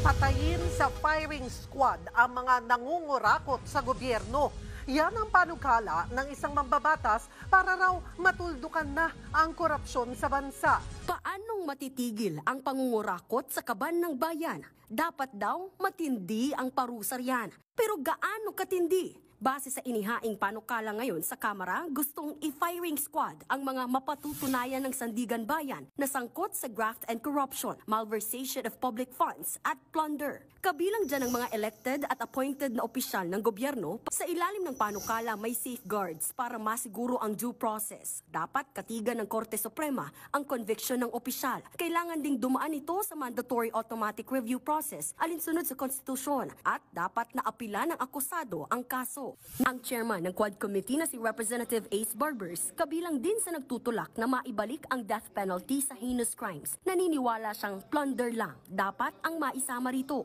Patayin sa firing squad ang mga nangungurakot sa gobyerno. Yan ang panukala ng isang mambabatas para raw matuldukan na ang korupsyon sa bansa. Paanong matitigil ang pangungurakot sa kaban ng bayan? Dapat daw matindi ang parusa riyan. Pero gaano katindi? Base sa inihaing panukala ngayon sa Kamara, gustong i-firing squad ang mga mapatutunayan ng Sandigan Bayan na sangkot sa graft and corruption, malversation of public funds at plunder. Kabilang dyan ang mga elected at appointed na opisyal ng gobyerno. Sa ilalim ng panukala may safeguards para masiguro ang due process. Dapat katigan ng Korte Suprema ang conviction ng opisyal. Kailangan ding dumaan ito sa mandatory automatic review process alinsunod sa konstitusyon at dapat naapila ng akusado ang kaso. Ang chairman ng Quad Committee na si Representative Ace Barbers, kabilang din sa nagtutulak na maibalik ang death penalty sa heinous crimes. Naniniwala siyang plunder lang, dapat ang maisama rito.